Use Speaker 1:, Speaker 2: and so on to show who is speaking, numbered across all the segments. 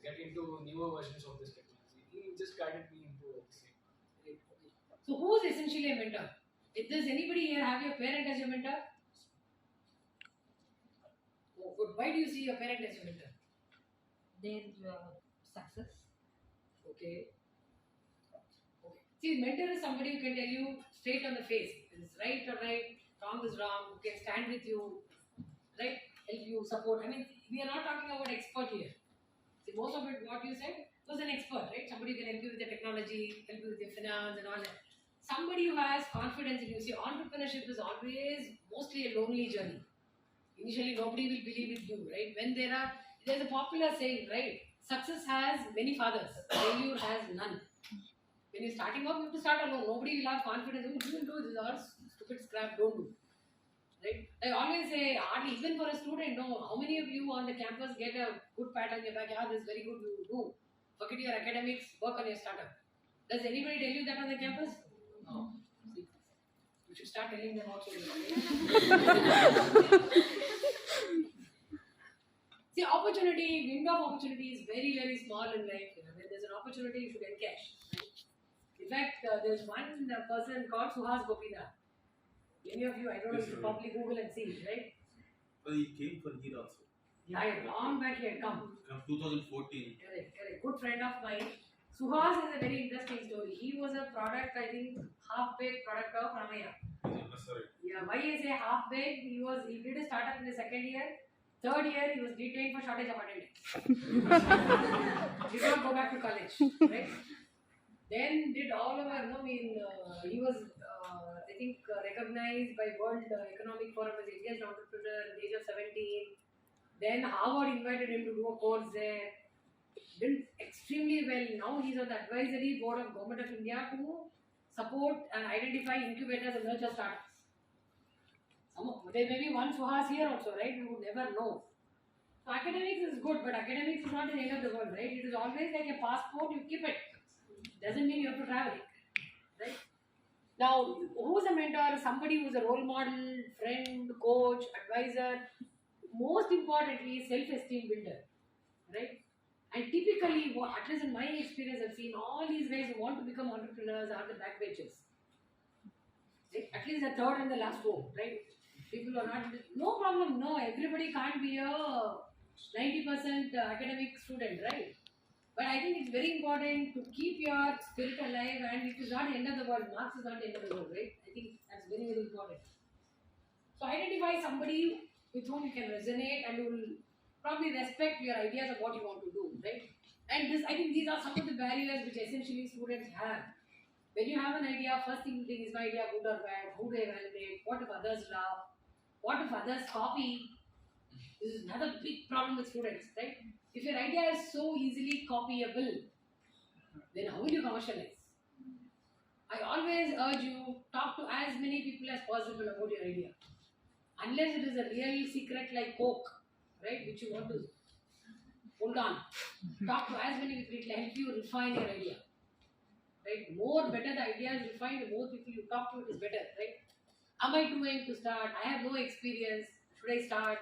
Speaker 1: get into newer versions of this technology. He just guided me into the same.
Speaker 2: Great. Okay. So who is essentially a mentor? Does anybody here have your parent as your mentor? Oh, good. Why do you see your parent as your mentor?
Speaker 3: Their success.
Speaker 2: Okay. Okay. See, mentor is somebody who can tell you straight on the face. It is right or right, wrong is wrong, who can stand with you, right? Help you, support. I mean, we are not talking about expert here. See, most of it, what you said, was an expert, right? Somebody who can help you with the technology, help you with the finance and all that. Somebody who has confidence in you. See, entrepreneurship is always mostly a lonely journey. Initially, nobody will believe in you, right? When there's a popular saying, right? Success has many fathers, failure has none. When you're starting off, you have to start alone. Nobody will have confidence. Oh, you will do this, all stupid scrap, don't do. Right? I always say, hardly, even for a student, no, how many of you on the campus get a good pat on your back? Yeah, this is very good, you do. Forget your academics, work on your startup. Does anybody tell you that on the campus? No. See, you should start telling them also. See, opportunity, window of opportunity is very, very small in life. When there's an opportunity, you should encash. Right? In fact, there's one person called Suhas Gopinath. Many of you, I don't know, you should probably Google and see, right?
Speaker 4: Well, he came for here also.
Speaker 2: Yeah, long back he had come.
Speaker 4: From 2014.
Speaker 2: Correct. Good friend of mine. Suhas is a very interesting story. He was a product, I think, half-baked product of Ramaya. Yeah, why I say half-baked? He did a startup in the second year. Third year, he was detained for shortage of attendance. Did not go back to college, right? Then did all over, he was, I think, recognized by World Economic Forum as India's entrepreneur at the age of 17. Then Harvard invited him to do a course there. Did extremely well. Now he's on the advisory board of Government of India to support and identify incubators and nurture startups. There may be one Suhas here also, right? We would never know. So academics is good, but academics is not the end of the world, right? It is always like a passport, you keep it. Doesn't mean you have to travel, right? Now, who's a mentor? Somebody who's a role model, friend, coach, advisor. Most importantly, self-esteem builder, right? And typically, at least in my experience, I've seen all these guys who want to become entrepreneurs are the backbenchers. Right? At least the third and the last four, right? People are not, no problem, no, everybody can't be a 90% academic student, right? But I think it's very important to keep your spirit alive, and it is not the end of the world. Marks is not the end of the world, right? I think that's very, very important. So identify somebody with whom you can resonate and who will probably respect your ideas of what you want to do, right? And I think these are some of the barriers which essentially students have. When you have an idea, first thing you think, is my idea good or bad? Who do I validate? What if others love? What if others copy? This is another big problem with students, right? If your idea is so easily copyable, then how will you commercialize? I always urge you, talk to as many people as possible about your idea. Unless it is a real secret like Coke, right, which you want to hold on. Talk to as many people, it will help you refine your idea. Right? More better the idea is refined, the more people you talk to, it is better, right? Am I too young to start? I have no experience. Should I start?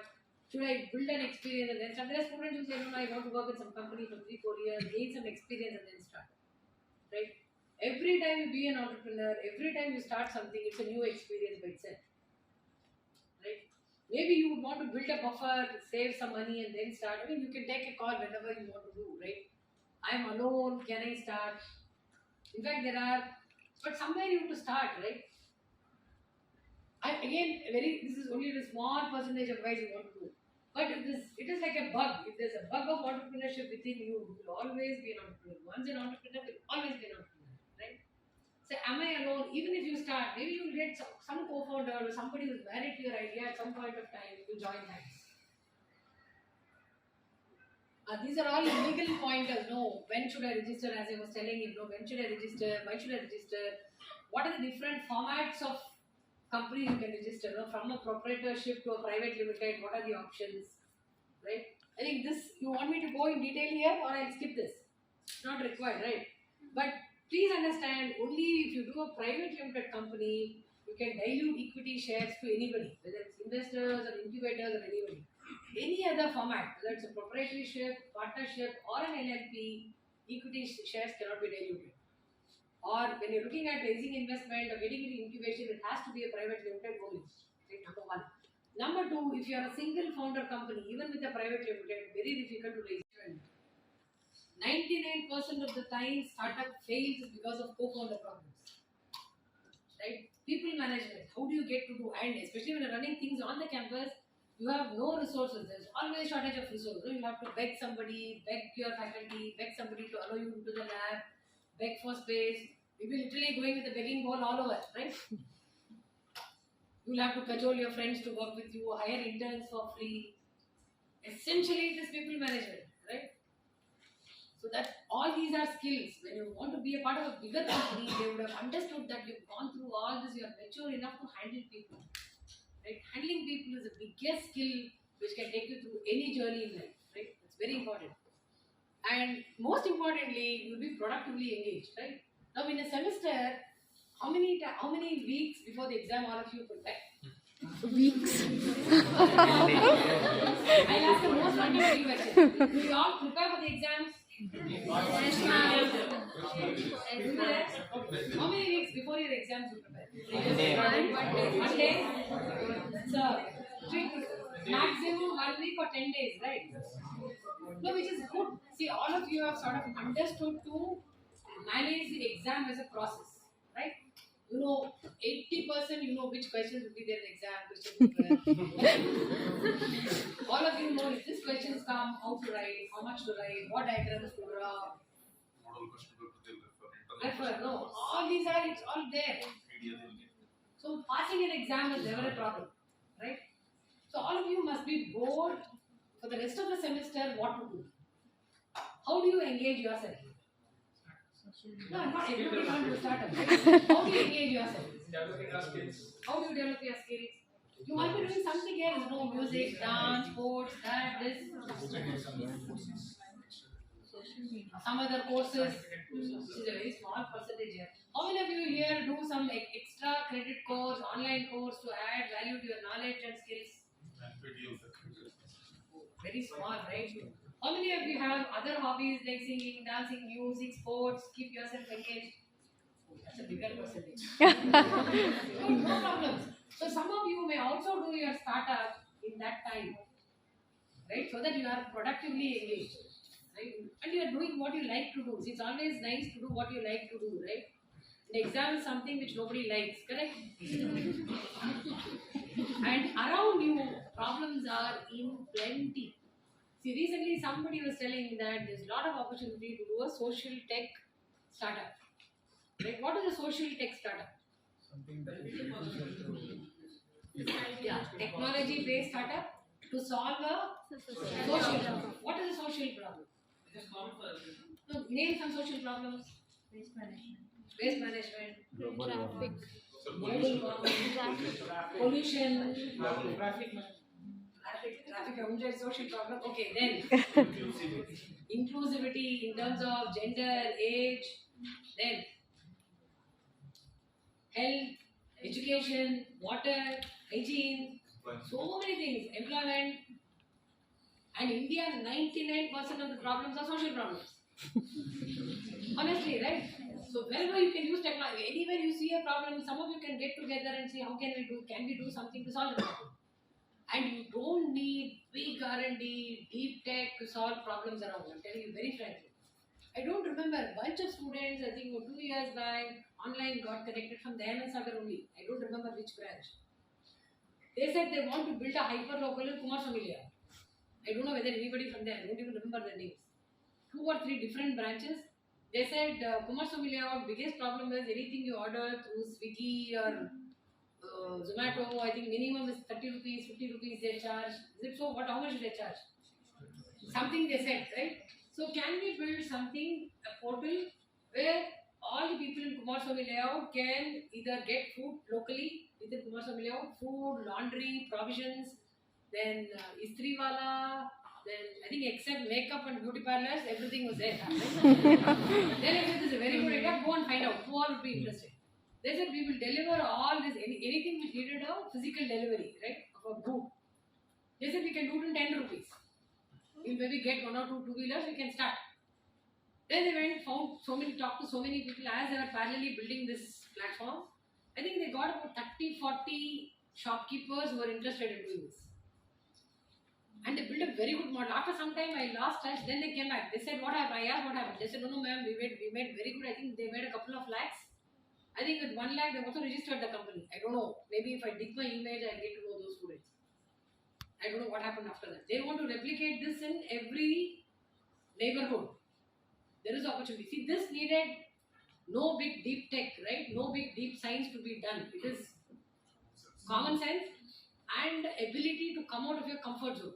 Speaker 2: Should I build an experience and then start? There are students who say, no, I want to work with some company for 3-4 years, gain some experience and then start. Right? Every time you be an entrepreneur, every time you start something, it's a new experience by itself. Right? Maybe you would want to build a buffer, save some money and then start. I mean, you can take a call whenever you want to do, right? I'm alone, can I start? In fact, but somewhere you have to start, right? This is only the small percentage of guys you want to do. But it is like a bug. If there's a bug of entrepreneurship within you, you will always be an entrepreneur. Once an entrepreneur, will always be an entrepreneur, right? So, am I alone? Even if you start, maybe you will get some co-founder or somebody who's married to your idea at some point of time to join hands. These are all legal pointers. No, when should I register? As I was telling you, when should I register? Why should I register? What are the different formats of companies you can register? From a proprietorship to a private limited, what are the options? Right? I think you want me to go in detail here, or I'll skip this? It's not required, right? But please understand, only if you do a private limited company, you can dilute equity shares to anybody, whether it's investors or incubators or anybody. any other format, whether it's a proprietorship, partnership, or an LLP, equity shares cannot be diluted. Or when you're looking at raising investment or getting into incubation, it has to be a private limited only. Right, number one. Number two, if you are a single founder company, even with a private limited, very difficult to raise. 99% of the time, startup fails because of co-founder problems. Right? People management. How do you get to do? And especially when you're running things on the campus, you have no resources. There's always shortage of resources. You have to beg somebody, beg your faculty, beg somebody to allow you into the lab, beg for space. You'll be literally going with a begging bowl all over, right? You'll have to cajole your friends to work with you, hire interns for free. Essentially, it is people management, right? So that all these are skills. When you want to be a part of a bigger company, they would have understood that you've gone through all this, you are mature enough to handle people. Right? Handling people is the biggest skill which can take you through any journey in life. Right? It's very important. And most importantly, you'll be productively engaged. Right? Now, in a semester, how many weeks before the exam all of you prepare?
Speaker 3: Weeks.
Speaker 2: I'll ask the most fundamental question. Do you all prepare for the exams?
Speaker 3: Yes, ma'am.
Speaker 2: How many weeks before your exams you prepare? One day. So, maximum 1 week or 10 days, right? No, which is good. See, all of you have sort of understood to manage the exam as a process, right? You know, 80% you know which questions will be there in the exam, all of you know if this questions come, how to write, how much to write, what diagrams to draw.
Speaker 4: Model question paper
Speaker 2: Refer, no, all these are, it's all there. So passing an exam is never a problem, right? So all of you must be bored for the rest of the semester what to do. How do you engage yourself? No, not everybody wants to start up. How do you engage yourself?
Speaker 1: Developing our skills.
Speaker 2: How do you develop your skills? You might be doing something else, no music, dance, sports, that, this, some other courses. This is a very small percentage here. How many of you here do some extra credit course, online course to add value to your knowledge and skills? Very small, right? How many of you have other hobbies like singing, dancing, music, sports, keep yourself engaged? That's a bigger percentage. No problems. So some of you may also do your startup in that time, right? So that you are productively engaged, right? And you are doing what you like to do. So it's always nice to do what you like to do, right? The exam is something which nobody likes, correct? And around you, problems are in plenty. See, recently somebody was telling that there's a lot of opportunity to do a social tech startup. Right? What is a social tech startup?
Speaker 1: Something that
Speaker 2: Yeah, technology-based startup to solve a social problem. What is a social problem? No, name some social problems.
Speaker 3: Waste management.
Speaker 2: Waste management,
Speaker 3: Traffic.
Speaker 2: global warming, pollution,
Speaker 1: traffic
Speaker 2: traffic, social problem. Okay, then inclusivity in terms of gender, age, then health, education, water, hygiene, so many things, employment. And India, 99% of the problems are social problems. Honestly, right? So wherever you can use technology, anywhere you see a problem, some of you can get together and say, how can we do something to solve the problem? And you don't need big R&D, deep tech to solve problems around. I'm telling you very frankly. I don't remember, a bunch of students, I think 2 years back, online got connected from the MS Sagar only. I don't remember which branch. They said they want to build a hyper-local in Kumar Familia. I don't know whether anybody from there, I don't even remember their names. 2 or 3 different branches. They said Kumar Familia, our biggest problem is anything you order through Swiggy or Zomato, I think minimum is 30 rupees, 50 rupees they charge. Is it so? How much do they charge? Something they said, right? So can we build something, a portal where all the people in Kumaraswamy layout can either get food locally within Kumaraswamy layout, food, laundry, provisions, then istriwala, then I think except makeup and beauty parlors, everything was there. Then I said this is a very good idea, go and find out who all would be interested. They said we will deliver all this, anything which needed a physical delivery, right, of a good. They They said we can do it in 10 rupees. We'll maybe get 1 or 2 two-wheelers, we can start. Then they went, talked to so many people as they were parallelly building this platform. I think they got about 30-40 shopkeepers who were interested in doing this. And they built a very good model. After some time, I lost touch. Then they came back. They said, what happened? I asked what happened. They said, no, ma'am, we made very good. I think they made a couple of lakhs. I think with 1 lakh, they also registered the company. I don't know. Maybe if I dig my image, I'll get to know those students. I don't know what happened after that. They want to replicate this in every neighborhood. There is opportunity. See, this needed no big deep tech, right? No big deep science to be done. It is common sense and ability to come out of your comfort zone.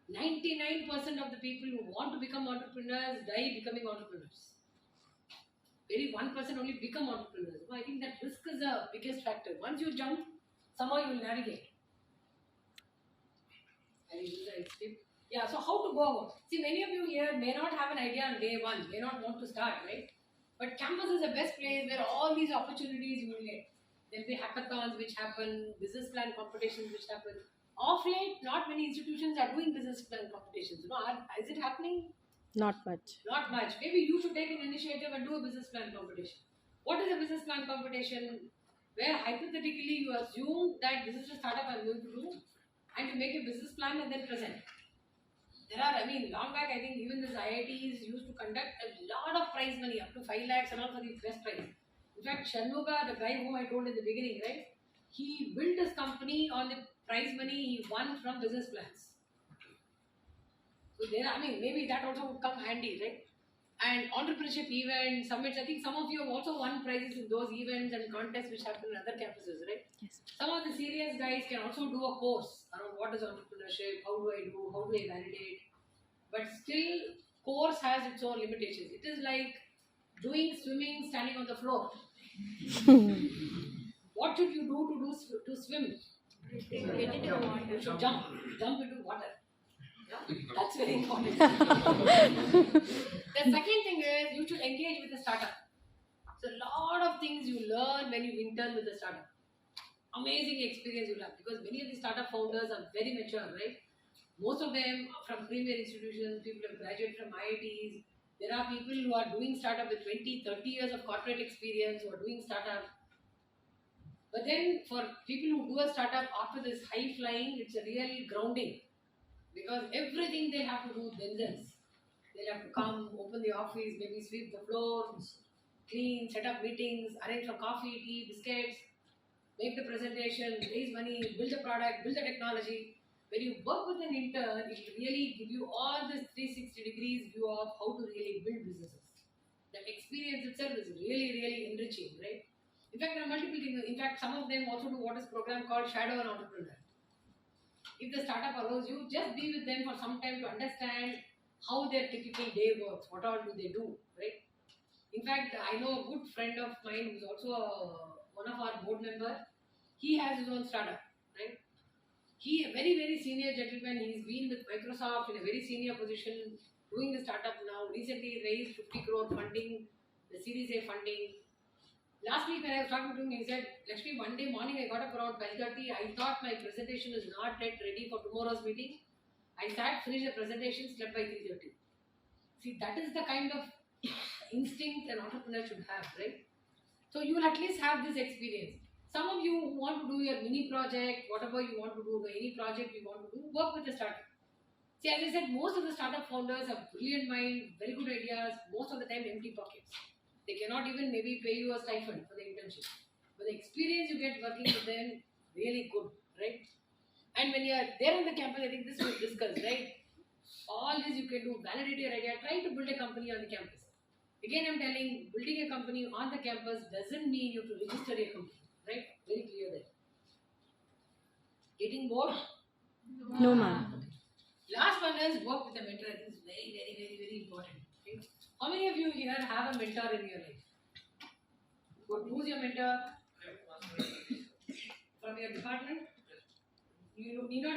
Speaker 2: 99% of the people who want to become entrepreneurs die becoming entrepreneurs. Maybe 1% only become entrepreneurs. So I think that risk is the biggest factor. Once you jump, somehow you will navigate. Yeah, so how to go about? See, many of you here may not have an idea on day one, may not want to start, right? But campus is the best place where all these opportunities you will get. There will be hackathons which happen, business plan competitions which happen. Of late, not many institutions are doing business plan competitions. You know, is it happening?
Speaker 3: Not much.
Speaker 2: Not much. Maybe you should take an initiative and do a business plan competition. What is a business plan competition? Where hypothetically you assume that this is a startup I'm going to do and you make a business plan and then present. Long back, I think even this IITs used to conduct a lot of prize money, up to 5 lakhs and all for the best prize. In fact, Shanmuga, the guy whom I told in the beginning, right? He built his company on the prize money he won from business plans. So maybe that also would come handy, right? And entrepreneurship events, summits, I think some of you have also won prizes in those events and contests which happen in other campuses, right?
Speaker 3: Yes.
Speaker 2: Some of the serious guys can also do a course around what is entrepreneurship, how do I validate. But still, course has its own limitations. It is like doing swimming standing on the floor. What should you do to swim?
Speaker 3: Get into the water.
Speaker 2: You should jump into water. Yeah? That's very important. The second thing is you should engage with a startup. So a lot of things you learn when you intern with a startup. Amazing experience you'll have because many of the startup founders are very mature, right? Most of them are from premier institutions, people have graduated from IITs. There are people who are doing startup with 20, 30 years of corporate experience who are doing startup. But then for people who do a startup after this high flying, it's a real grounding. Because everything they have to do themselves. They'll have to come, open the office, maybe sweep the floor, clean, set up meetings, arrange for coffee, tea, biscuits, make the presentation, raise money, build the product, build the technology. When you work with an intern, it will really give you all this 360 degrees view of how to really build businesses. The experience itself is really, really enriching, right? In fact, there are multiple things. In fact, some of them also do what is program called Shadow and Entrepreneur. If the startup allows you, just be with them for some time to understand how their typical day works, what all do they do, right? In fact, I know a good friend of mine who's also one of our board members. He has his own startup, right? He, a very, very senior gentleman, he's been with Microsoft in a very senior position, doing the startup now. Recently raised 50 crore funding, the Series A funding. Last week when I was talking to him, he said, Lakshmi, one day morning I got up around 12:30. I thought my presentation is not yet ready for tomorrow's meeting. I sat, finished the presentation, slept by 3:30. See, that is the kind of instinct an entrepreneur should have, right? So you will at least have this experience. Some of you who want to do your mini project, whatever you want to do, any project you want to do, work with a startup. See, as I said, most of the startup founders have brilliant mind, very good ideas, most of the time empty pockets. They cannot even maybe pay you a stipend for the internship. But the experience you get working with them, really good, right? And when you are there on the campus, I think this was discussed, right? All this you can do, validate your idea, try to build a company on the campus. Again, I'm telling, building a company on the campus doesn't mean you have to register a company, right? Very clear there. Getting bored?
Speaker 3: No, ma'am.
Speaker 2: Last one is work with a mentor. I think it's very, very, very, very important. Okay? How many of you here have a mentor in your life? Good. Who's your mentor? From your department? You need not